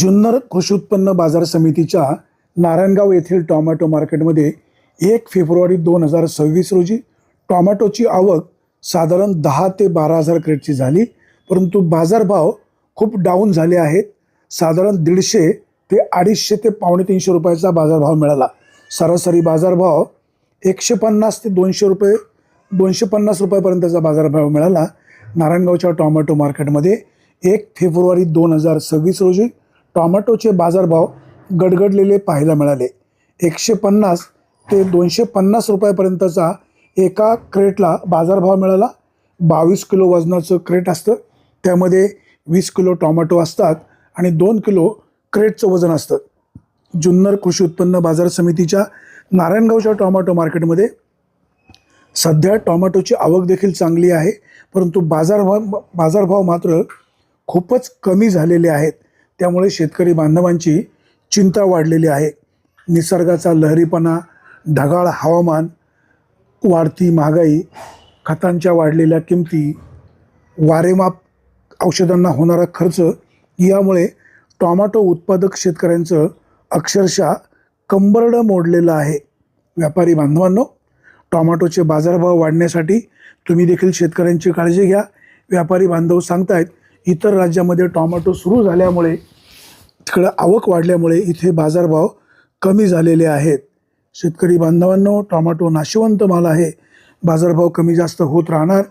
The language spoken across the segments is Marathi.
जुन्नर कृषी उत्पन्न बाजार समितीच्या नारायणगाव येथील टोमॅटो मार्केटमध्ये 1 फेब्रुवारी 2026 रोजी टोमॅटोची आवक साधारण 10 ते 12 हजार क्रेटची झाली, परंतु बाजारभाव खूप डाऊन झाले आहेत. साधारण 150 ते 250 ते पावणे 300 रुपयाचा बाजारभाव मिळाला. सरासरी बाजारभाव 150 ते 200 रुपये 250 रुपयापर्यंतचा बाजारभाव मिळाला. नारायणगावच्या टोमॅटो मार्केटमध्ये 1 फेब्रुवारी 2026 रोजी टोमॅटोचे बाजारभाव गडगडलेले पाहायला मिळाले. 150 ते 250 रुपयापर्यंतचा एका क्रेटला बाजारभाव मिळाला. 22 किलो वजनाचं क्रेट असतं, त्यामध्ये 20 किलो टोमॅटो असतात आणि 2 किलो क्रेटचं वजन असतं. जुन्नर कृषी उत्पन्न बाजार समितीच्या नारायणगावच्या टोमॅटो मार्केटमध्ये सध्या टोमॅटोची आवक देखील चांगली आहे, परंतु बाजारभाव मात्र खूपच कमी झालेले आहेत. त्यामुळे शेतकरी बांधवांची चिंता वाढलेली आहे. निसर्गाचा लहरीपणा, ढगाळ हवामान, वाढती महागाई, खतांच्या वाढलेल्या किमती, वारेमाप औषधांना होणारा खर्च यामुळे टोमॅटो उत्पादक शेतकऱ्यांचं अक्षरशः कंबरडं मोडलेलं आहे. व्यापारी बांधवांनो, टोमॅटोचे बाजारभाव वाढण्यासाठी तुम्ही देखील शेतकऱ्यांची काळजी घ्या. व्यापारी बांधव सांगतायत इतर राज्यामध्ये टोमॅटो सुरू झाल्यामुळे, तिकडे आवक वाढल्यामुळे इथे बाजारभाव कमी झालेले आहेत. शेतकरी बांधवांनो, टोमॅटो नाशिवंत माल आहे, बाजारभाव कमी जास्त होत राहणार.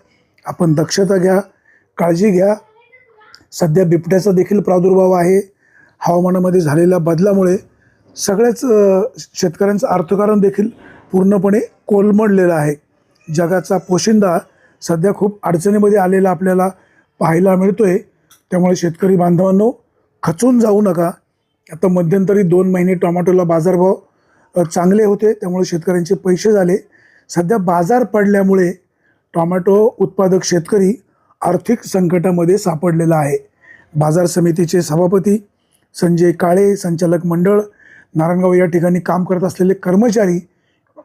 आपण दक्षता घ्या, काळजी घ्या. सध्या बिबट्याचा देखील प्रादुर्भाव आहे. हवामानामध्ये झालेल्या बदलामुळे सगळ्याच शेतकऱ्यांचं अर्थकारण देखील पूर्णपणे कोलमडलेलं आहे. जगाचा पोशिंदा सध्या खूप अडचणीमध्ये आलेला आपल्याला पाहायला मिळतोय. त्यामुळे शेतकरी बांधवांनो, खचून जाऊ नका. आता मध्यंतरी 2 महिने टोमॅटोला बाजारभाव चांगले होते, त्यामुळे शेतकऱ्यांचे पैसे झाले. सध्या बाजार पडल्यामुळे टोमॅटो उत्पादक शेतकरी आर्थिक संकटामध्ये सापडलेला आहे. बाजार समितीचे सभापती संजय काळे, संचालक मंडळ नारायणगाव या ठिकाणी काम करत असलेले कर्मचारी,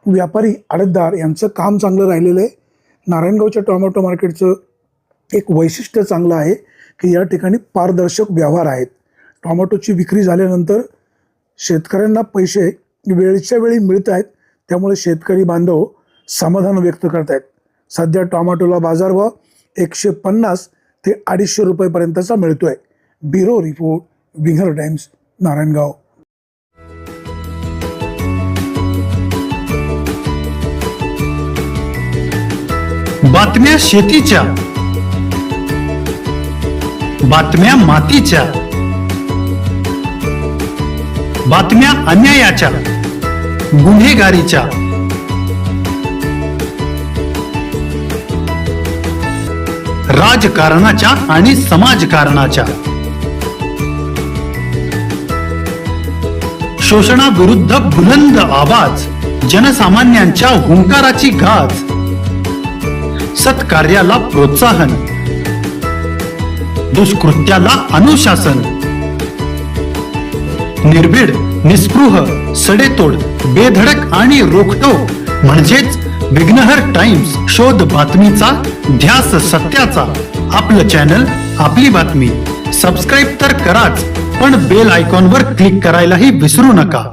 व्यापारी, आडतदार यांचं काम चांगलं राहिलेलं आहे. नारायणगावच्या टोमॅटो मार्केटचं एक वैशिष्ट्य चांगलं आहे की या ठिकाणी पारदर्शक व्यवहार आहेत. टोमॅटोची विक्री झाल्यानंतर शेतकऱ्यांना पैसे वेळच्या वेळी मिळत आहेत, त्यामुळे शेतकरी बांधव समाधान व्यक्त करत आहेत. सध्या टोमॅटोला बाजारभाव 150 ते 250 रुपयेपर्यंतचा मिळतोय. Bureau report, winger times, Narayangaon. बातम्या शेतीच्या, बातम्या मातीच्या, बातम्या अन्यायाच्या, गुन्हेगारीच्या, राजकारणाच्या आणि समाजकारणाच्या, शोषणाविरुद्ध बुलंद आवाज, जनसामान्यांच्या हुंकाराची गाज, सत्कार्याला प्रोत्साहन, दुष्कृत्याला अनुशासन, निर्भीड, निस्पृह, सडेतोड, बेधडक आणि रोखटोक म्हणजेच विघ्नहर टाइम्स. शोध बातमीचा, ध्यास सत्याचा. आपलं चॅनल, आपली बातमी. सबस्क्राईब तर कराच, पण बेल आयकॉनवर क्लिक करायलाही विसरू नका.